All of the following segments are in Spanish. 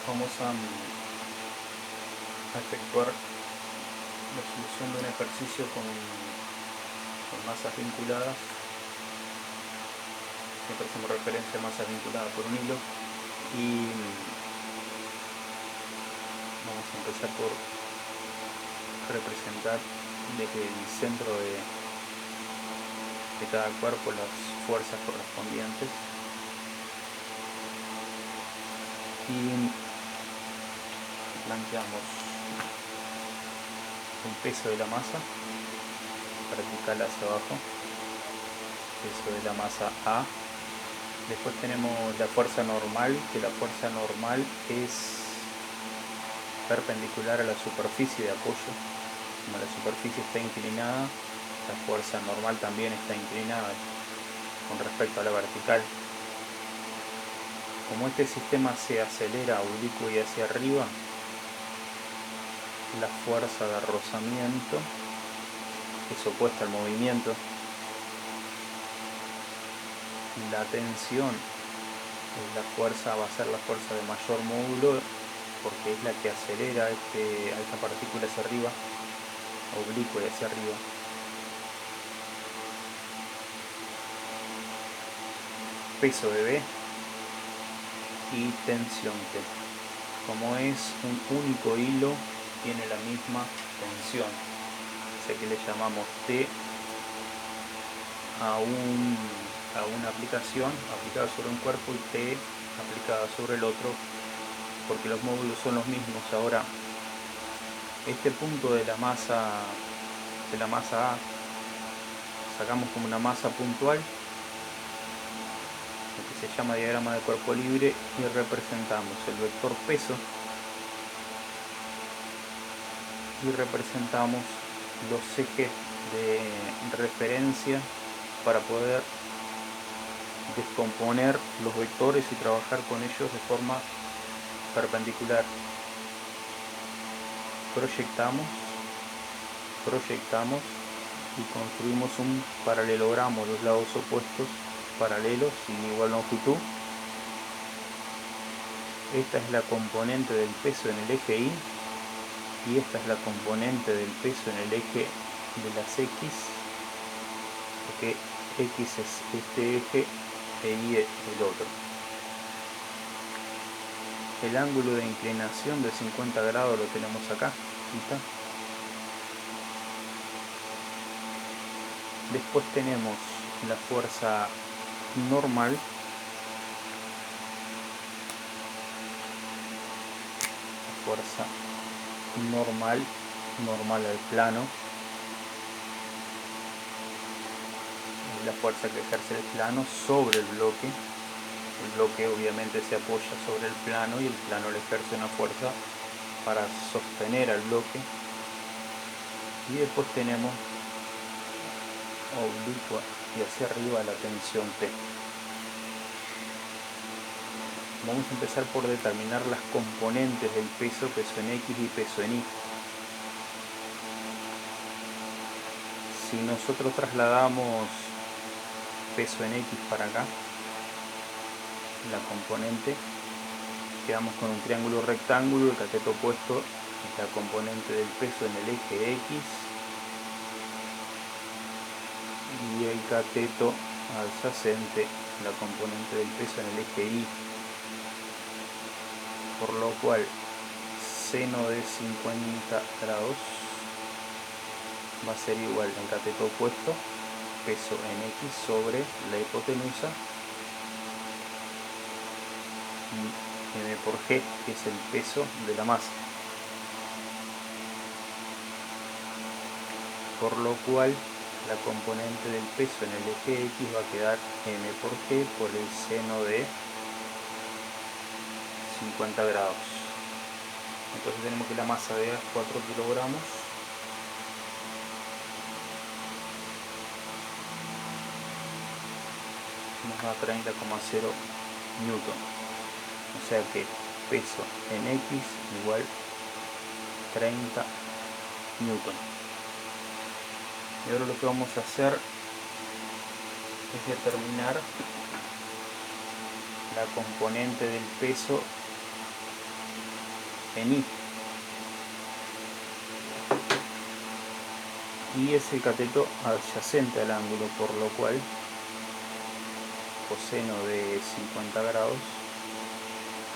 vamos a efectuar la solución de un ejercicio con masas vinculadas. Siempre hacemos referencia a masas vinculadas por un hilo, y vamos a empezar por representar desde el centro de cada cuerpo las fuerzas correspondientes, y planteamos el peso de la masa vertical hacia abajo, peso de la masa A. Después tenemos la fuerza normal, que la fuerza normal es perpendicular a la superficie de apoyo. Como la superficie está inclinada, la fuerza normal también está inclinada con respecto a la vertical. Como este sistema se acelera oblicuo y hacia arriba, la fuerza de rozamiento es opuesta al movimiento. La tensión va a ser la fuerza de mayor módulo, porque es la que acelera a esta partícula hacia arriba, oblicua y hacia arriba. Peso de B y tensión T. Como es un único hilo, tiene la misma tensión, así que le llamamos T a una aplicación aplicada sobre un cuerpo y T aplicada sobre el otro, porque los módulos son los mismos. Ahora, este punto de la masa A sacamos como una masa puntual, lo que se llama diagrama de cuerpo libre, y representamos el vector peso y representamos los ejes de referencia para poder descomponer los vectores y trabajar con ellos de forma perpendicular. Proyectamos y construimos un paralelogramo, los lados opuestos paralelos sin igual longitud. Esta es la componente del peso en el eje Y, y esta es la componente del peso en el eje de las X, porque X es este eje e Y el otro. El ángulo de inclinación de 50 grados lo tenemos acá, ¿sí? Después tenemos la fuerza normal, normal al plano, es la fuerza que ejerce el plano sobre el bloque. El bloque obviamente se apoya sobre el plano y el plano le ejerce una fuerza para sostener al bloque. Y después tenemos oblicua y hacia arriba la tensión T. Vamos a empezar por determinar las componentes del peso en X y peso en Y. Si nosotros trasladamos peso en X para acá, la componente, quedamos con un triángulo rectángulo. El cateto opuesto es la componente del peso en el eje X, y el cateto adyacente, la componente del peso en el eje Y, por lo cual seno de 50 grados va a ser igual al cateto opuesto, peso en X sobre la hipotenusa, M por G, que es el peso de la masa. Por lo cual la componente del peso en el eje X va a quedar M por G por el seno de 50 grados. Entonces tenemos que la masa de 4 kilogramos nos da 30,0 newton. O sea que peso en X igual 30 newton. Y ahora lo que vamos a hacer es determinar la componente del peso en I. Y es el cateto adyacente al ángulo, por lo cual coseno de 50 grados,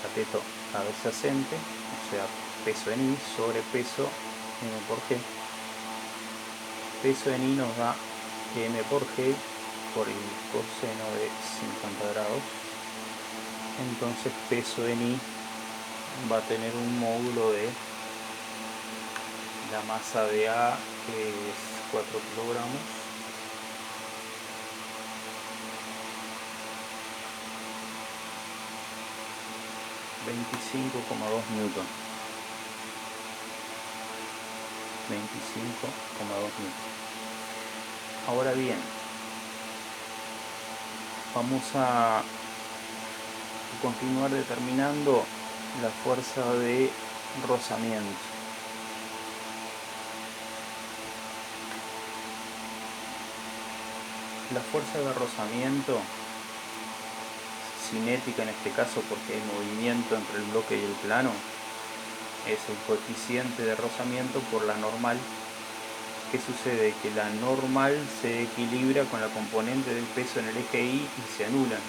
cateto adyacente, o sea, peso en I sobre peso M por G. Peso en I nos da M por G por el coseno de 50 grados. Entonces peso en I va a tener un módulo de la masa de A, que es 4 kilogramos, (25,2 newton). 25,2 newton. Ahora bien, vamos a continuar determinando la fuerza de rozamiento. La fuerza de rozamiento, cinética en este caso porque hay movimiento entre el bloque y el plano, es el coeficiente de rozamiento por la normal. ¿Qué sucede? Que la normal se equilibra con la componente del peso en el eje Y y se anulan.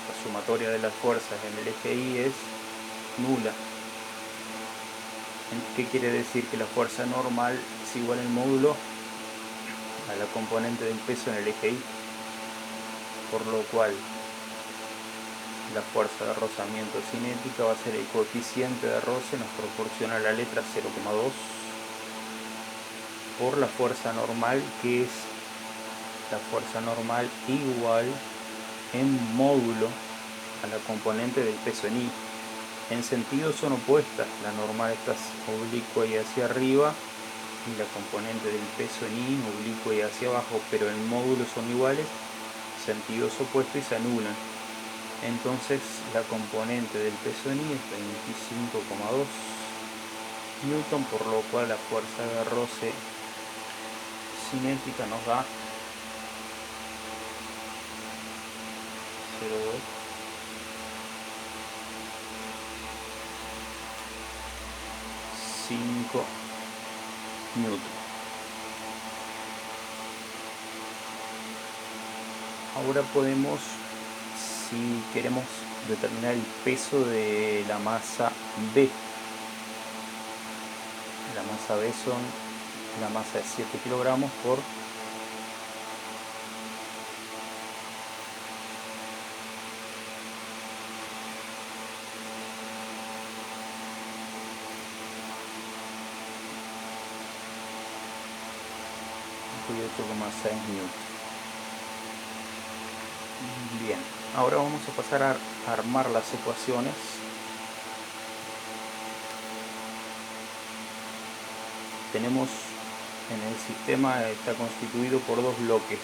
La sumatoria de las fuerzas en el eje Y es nula. ¿Qué quiere decir? Que la fuerza normal es igual en módulo a la componente del peso en el eje Y, por lo cual la fuerza de rozamiento cinética va a ser el coeficiente de roce, nos proporciona la letra 0,2 por la fuerza normal, que es la fuerza normal igual en módulo a la componente del peso en I. En sentido son opuestas, la normal está oblicua y hacia arriba y la componente del peso en I oblicua y hacia abajo, pero en módulo son iguales, sentidos opuestos y se anulan. Entonces la componente del peso en I es 25,2 newton, por lo cual la fuerza de roce cinética nos da 0,2 5 newton. Ahora podemos, si queremos, determinar el peso de la masa B. La masa B la masa de 7 kilogramos por newton. Bien, ahora vamos a pasar a armar las ecuaciones. Tenemos en el sistema, está constituido por dos bloques,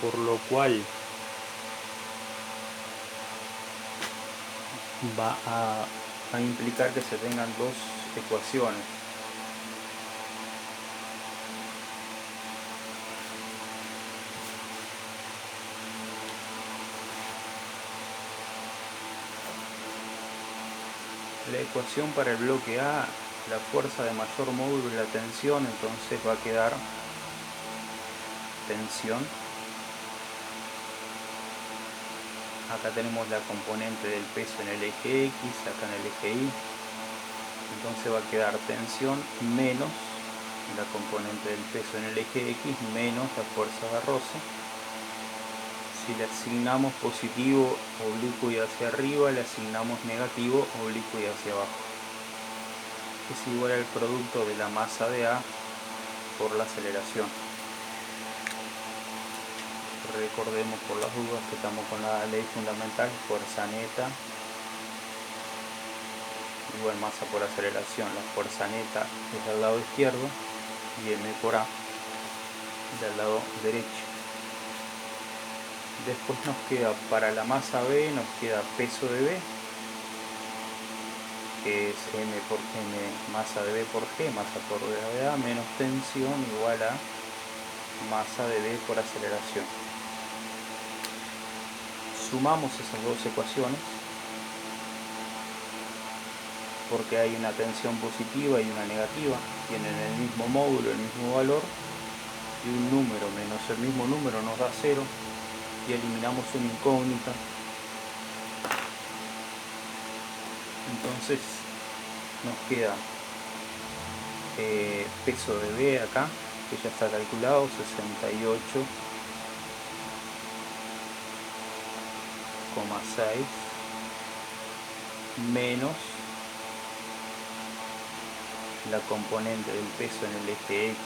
por lo cual va a implicar que se tengan dos ecuaciones. La ecuación para el bloque A, la fuerza de mayor módulo es la tensión, entonces va a quedar tensión. Acá tenemos la componente del peso en el eje X, acá en el eje Y. Entonces va a quedar tensión menos la componente del peso en el eje X menos la fuerza de roce. Si le asignamos positivo oblicuo y hacia arriba, le asignamos negativo oblicuo y hacia abajo. Es igual al producto de la masa de A por la aceleración. Recordemos por las dudas que estamos con la ley fundamental, fuerza neta igual masa por aceleración. La fuerza neta es del lado izquierdo y M por A del lado derecho. Después nos queda, para la masa B, nos queda peso de B, que es M por M, masa de B por G, masa por gravedad, menos tensión igual a masa de B por aceleración. Sumamos esas dos ecuaciones porque hay una tensión positiva y una negativa, tienen el mismo módulo, el mismo valor, y un número menos el mismo número nos da 0, y eliminamos una incógnita. Entonces nos queda peso de B acá, que ya está calculado, 68,6 menos la componente del peso en el eje X,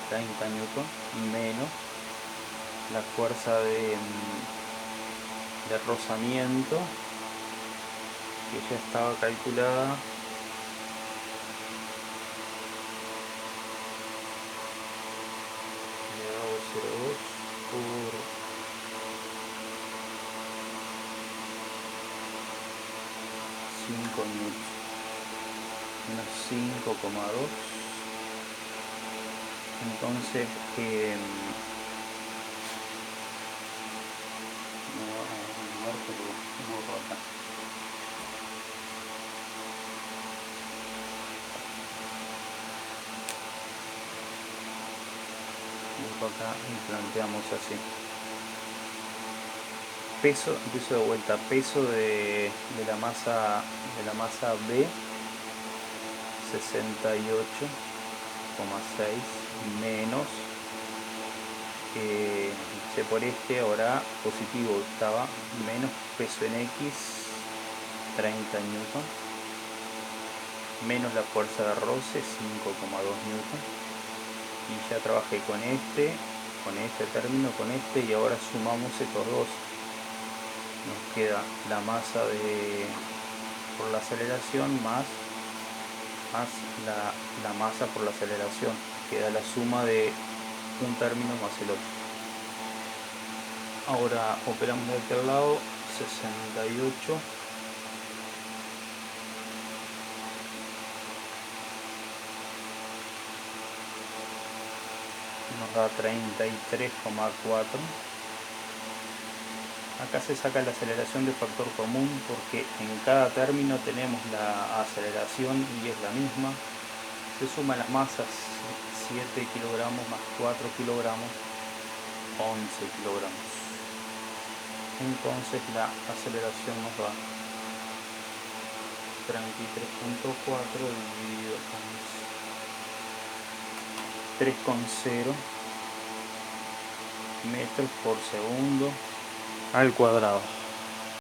30 newton, menos la fuerza de rozamiento, que ya estaba calculada, elevado a 0,2 por 5 newton, menos 5,2. Entonces acá y planteamos así: peso, empiezo de vuelta, peso de la masa B, 68,6 menos por este, ahora positivo estaba, menos peso en X, 30 newton, menos la fuerza de roce, 5,2 newton, y ya trabajé con este término, con este, y ahora sumamos estos dos. Nos queda la masa por la aceleración más la masa por la aceleración. Queda la suma de un término más el otro. Ahora operamos de aquel lado, 68 nos da 33,4. Acá se saca la aceleración de factor común porque en cada término tenemos la aceleración y es la misma. Se suman las masas, 7 kilogramos más 4 kilogramos, 11 kilogramos. Entonces la aceleración nos da 33,4 dividido 3,0 metros por segundo al cuadrado.